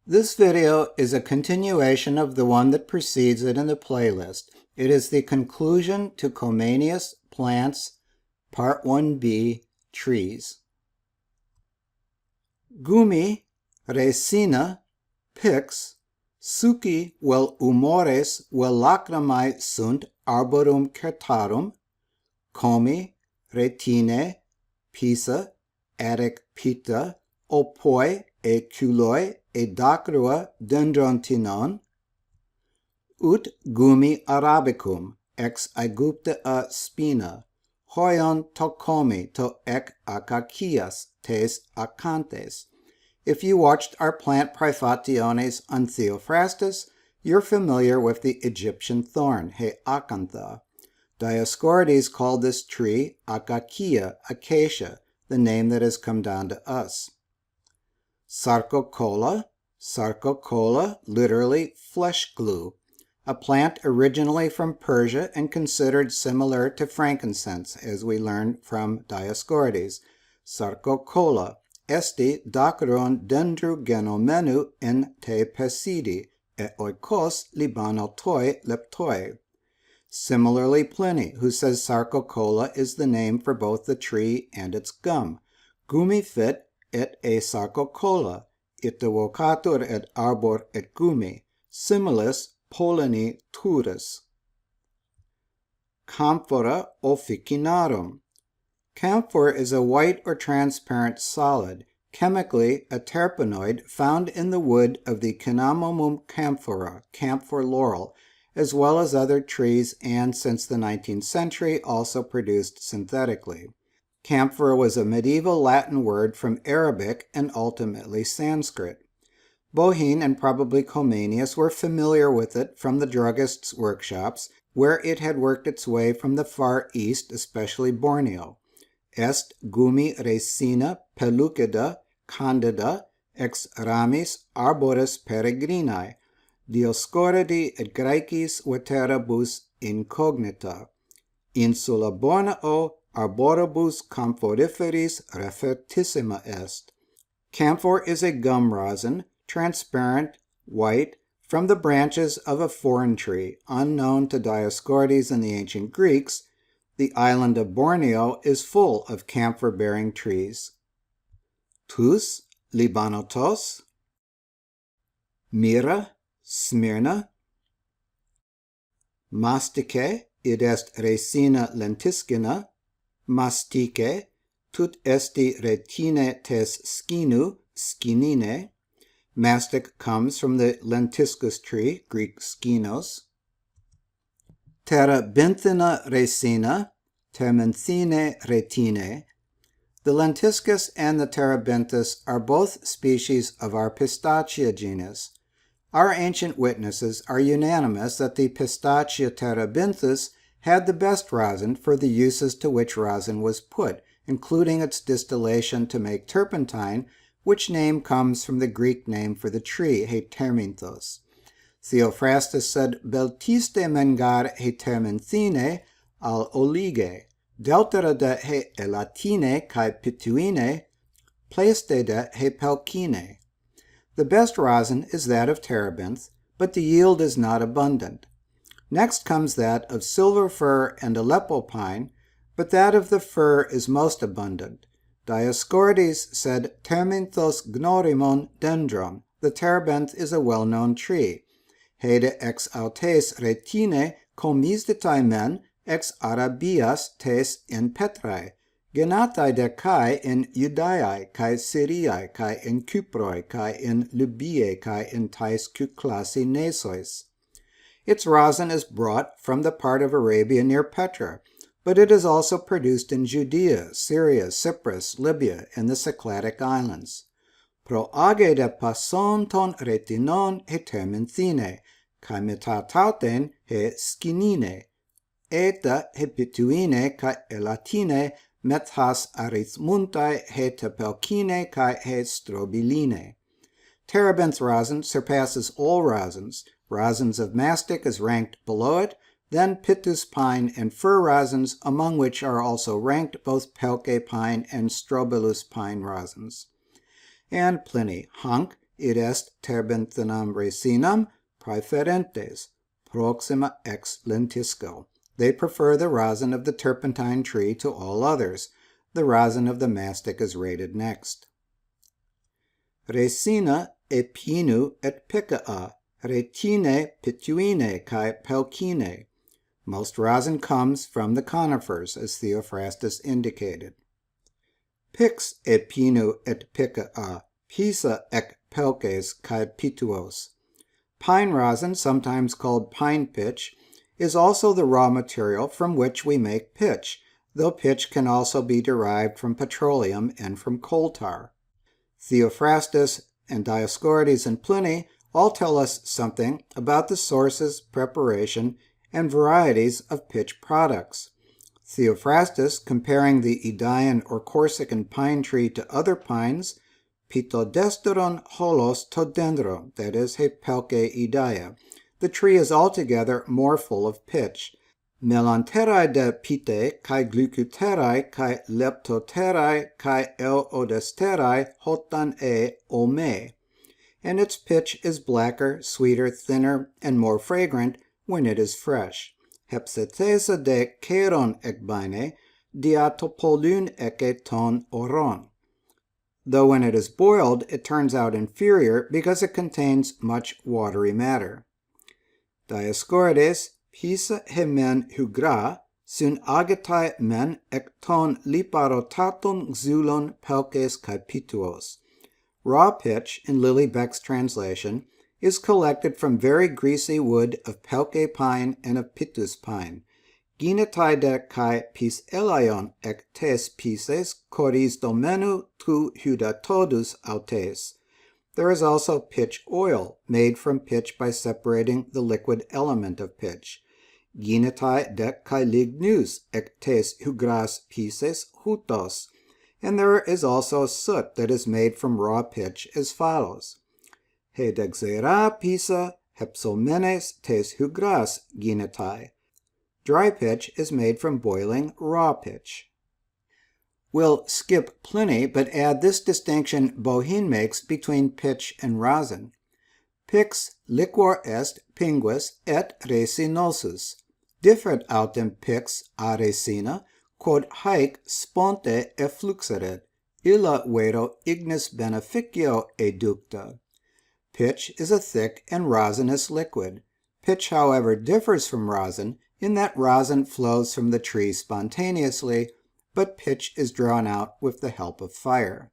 This video is a continuation of the one that precedes it in the playlist. It is the conclusion to Comenius Plants, Part 1b, Trees. Gumi, resina, pix, suci vel humores vel lacrymae sunt arborum certarum, comi, retine, pisa, attic pita, opoi e culoi e dacrua dendrontinon, ut gumi arabicum ex aegyptia spina, hoion tocomi to ec acacias tes acantes. If you watched our plant privationes on Theophrastus, you're familiar with the Egyptian thorn, he acantha. Dioscorides called this tree acacia, acacia, the name that has come down to us. Sarcocola, literally flesh glue, a plant originally from Persia and considered similar to frankincense, as we learned from Dioscorides. Sarcocola, esti dacron dendrugenomenu in te pesidi, e oikos libanotoi leptoi. Similarly, Pliny, who says Sarcocola is the name for both the tree and its gum. Gumi fit et e sarcocola, ita vocatur et arbor et gumi, similis polleni turris. Camphora officinarum. Camphor is a white or transparent solid, chemically a terpenoid found in the wood of the Cinnamomum camphora, camphor laurel, as well as other trees and, since the 19th century, also produced synthetically. Camphor was a medieval Latin word from Arabic and ultimately Sanskrit. Bohine and probably Comenius were familiar with it from the druggists' workshops, where it had worked its way from the Far East, especially Borneo. Est gumi resina pellucida candida ex ramis arboris peregrinae, Dioscoridi et Graecis veteribus incognita. Insula Borneo arboribus camphoriferis refertissima est. Camphor is a gum rosin, transparent, white, from the branches of a foreign tree, unknown to Dioscorides and the ancient Greeks. The island of Borneo is full of camphor-bearing trees. Tus, Libanotos, Mira, Smyrna, Mastike, id est resina lentiscina, Mastike, tut esti retine tes scinu, scinine. Mastic comes from the lentiscus tree, Greek scinos. Terebinthina resina, termenthine retine. The lentiscus and the terebinthus are both species of our pistachia genus. Our ancient witnesses are unanimous that the Pistachia terebinthus had the best rosin for the uses to which rosin was put, including its distillation to make turpentine, which name comes from the Greek name for the tree, heterminthos. Theophrastus said, Beltiste mengar hetermenthine al olige, deltera de he elatine cae pituine, pleste de he pelcine. The best rosin is that of terebinth, but the yield is not abundant. Next comes that of silver fir and Aleppo pine, but that of the fir is most abundant. Dioscorides said, Terminthos gnorimon dendron. The terebinth is a well-known tree. Hede ex autes retine comisditae men ex Arabias tes in petrae, genatae de kai in Judaeae, kai Syriae, kai in Cyproi, kai in Libyae, kai in tais Kyklasi nesois. Its rosin is brought from the part of Arabia near Petra, but it is also produced in Judea, Syria, Cyprus, Libya, and the Cycladic islands. Pro age de passon ton retinon he termenthine, kai metatauten he scinine, eta he pituine kai elatine methas arithmuntae he tepelcine kai he strobiline. Terebinth rosin surpasses all rosins. Rosins of mastic is ranked below it, then Pittus pine and fir rosins, among which are also ranked both Pelke pine and Strobilus pine rosins. And Pliny, Hanc id est terebinthinam racinam praeferentes, proxima ex lentisco. They prefer the rosin of the turpentine tree to all others. The rosin of the mastic is rated next. Resina epinu et picaa, retine pituine kai pelcine. Most rosin comes from the conifers, as Theophrastus indicated. Pix epinu et picaa, pisa ec pelces kai pituos. Pine rosin, sometimes called pine pitch, is also the raw material from which we make pitch, though pitch can also be derived from petroleum and from coal tar. Theophrastus and Dioscorides and Pliny all tell us something about the sources, preparation, and varieties of pitch products. Theophrastus, comparing the Idaean or Corsican pine tree to other pines, pitodesteron holos to dendro, that is, he pelke idaea. The tree is altogether more full of pitch. Melanterae de pite, kai glucuterae, kai leptoterae, kai eodesterae, hotan ome. And its pitch is blacker, sweeter, thinner, and more fragrant when it is fresh. Hepsetesa de keron ekbine, diatopolun eke ton oron. Though when it is boiled, it turns out inferior because it contains much watery matter. Dioscorides, pisa hemen hugra, sun agatai men ek ton liparotatum xulon pelces capituos. Raw pitch, in Lily Beck's translation, is collected from very greasy wood of pelke pine and of pitus pine. Ginetaide kai pis elaion ek tes pises coris domenu tu hudatodus autes. There is also pitch oil, made from pitch by separating the liquid element of pitch. Ginetai de kai lignus ek tes hugras pises hutos. And there is also soot that is made from raw pitch as follows. He dexera pisa hepsomenes tes hugras ginetai. Dry pitch is made from boiling raw pitch. We'll skip Pliny, but add this distinction Bohin makes between pitch and rosin. Pix liquor est pinguis et resinosus. Differit autem pix a resina, quod haec sponte effluxeret, illa vero ignis beneficio educta. Pitch is a thick and rosinous liquid. Pitch, however, differs from rosin in that rosin flows from the tree spontaneously, but pitch is drawn out with the help of fire.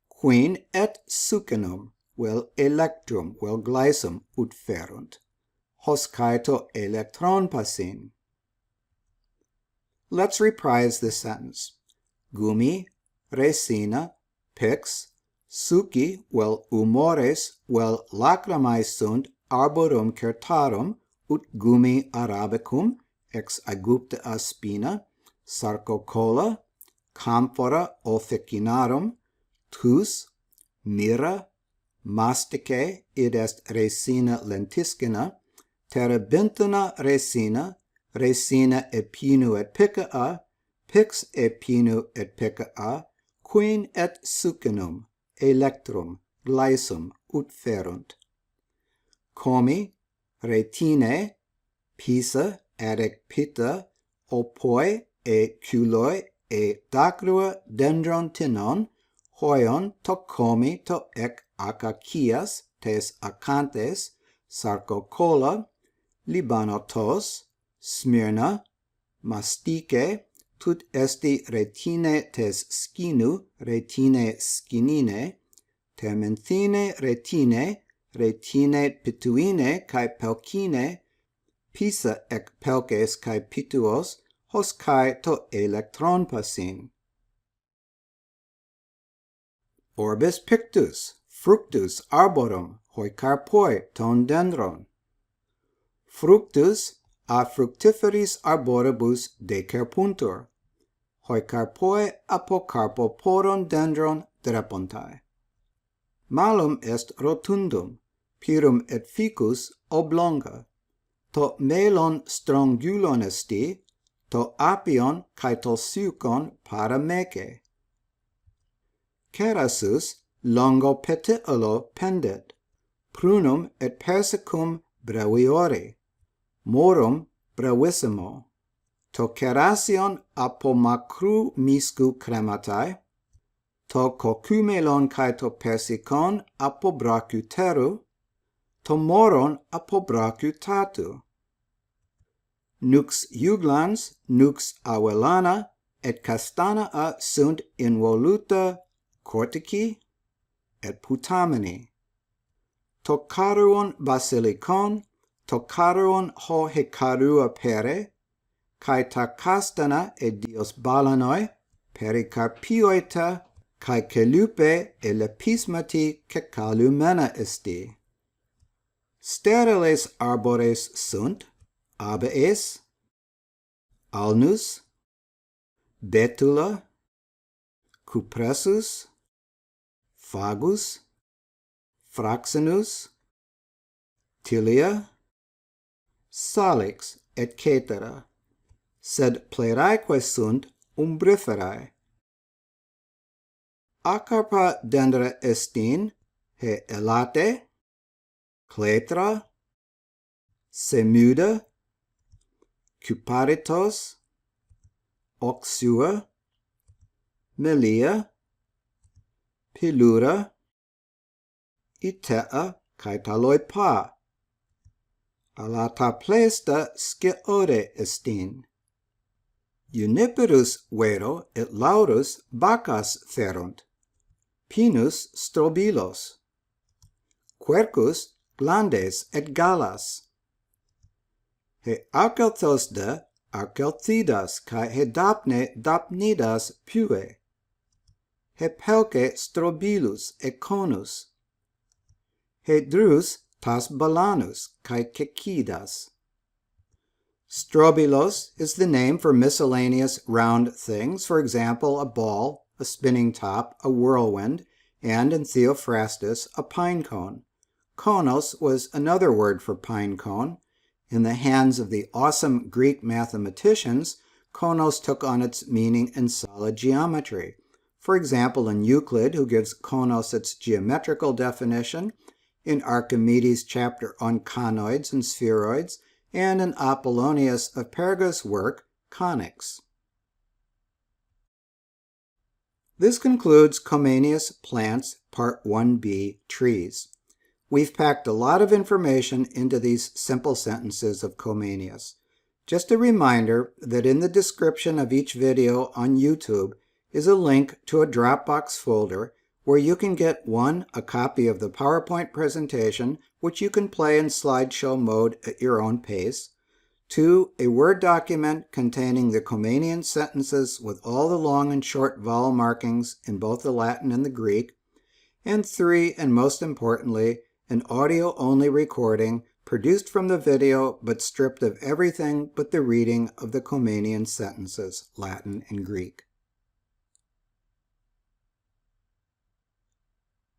Quin et sucinum vel electrum vel glycum ut ferunt. Hoscaeto electron passin. Let's reprise this sentence. Gumi, resina, pix, suci vel humores vel lacrymae sunt arborum certarum ut gumi arabicum ex aegupta spina, sarcocola, camphora officinarum, tus, myrrha, mastice, id est resina lentiscina, terebinthina resina, resina epinu et picaa, pix epinu et picaa, quin et sucinum, electrum, glycum ut ferunt. Comi, retine, pisa, adec pita, opoi, e culoi, e dacrua dendron tinon, hoion to comi to ec acacias, tes acantes, sarcocola, libanotos, smyrna, mastice, tut esti retine tes scinu, retine scinine, termenthine retine, retine pituine kai pelcine, pisa ec pelces kai pituos, hoscae to electron passin. Orbis pictus, fructus arborum, hoi carpoi ton dendron. Fructus a fructiferis arboribus decerpuntur, hoi carpoi apocarpo poron dendron drepontae. Malum est rotundum, pyrum et ficus oblonga, to melon strongulon esti, to apion cae to sucon paramece. Cerasus longo petiolo pendit, prunum et persicum breviore, morum brevissimo, to cerasion apomacru miscu crematai, to cocumelon cae to persicon apobracuteru, to moron apobracutatu. Nux juglans, nux avelana, et castanaa sunt involuta cortici et putamini. To caruon basilicon, to caruon ho hecarua pere, cae ta castana e dios balanoi, pericarpioita, cae celupe e lepismati cecalumena esti. Steriles arbores sunt, abees, alnus, betula, cupressus, fagus, fraxinus, tilia, salix, et cetera, sed pleraeque sunt umbriferae. Acarpa dendra estin, he elate, cletra, semuda, cuparitos, oxua, melia, pilura, itea cae taloipa. Alata plesta sciode estin. Uniperus vero et laurus vacas ferunt, pinus strobilos, quercus glandes et galas. He arcelthos de arcelthidas cae he dapne dapnidas pue. He pelce strobilus et conus. He drus tas balanus cae cecidas. Strobilos is the name for miscellaneous round things, for example, a ball, a spinning top, a whirlwind, and in Theophrastus, a pine cone. Konos was another word for pine cone. In the hands of the awesome Greek mathematicians, konos took on its meaning in solid geometry. For example, in Euclid, who gives konos its geometrical definition, in Archimedes' chapter on conoids and spheroids, and in Apollonius of Perga's work, Conics. This concludes Comenius Plants, Part 1b, Trees. We've packed a lot of information into these simple sentences of Comenius. Just a reminder that in the description of each video on YouTube is a link to a Dropbox folder where you can get 1. A copy of the PowerPoint presentation, which you can play in slideshow mode at your own pace, 2. A Word document containing the Comenian sentences with all the long and short vowel markings in both the Latin and the Greek, and 3. And most importantly, an audio-only recording produced from the video but stripped of everything but the reading of the Comenian sentences, Latin and Greek.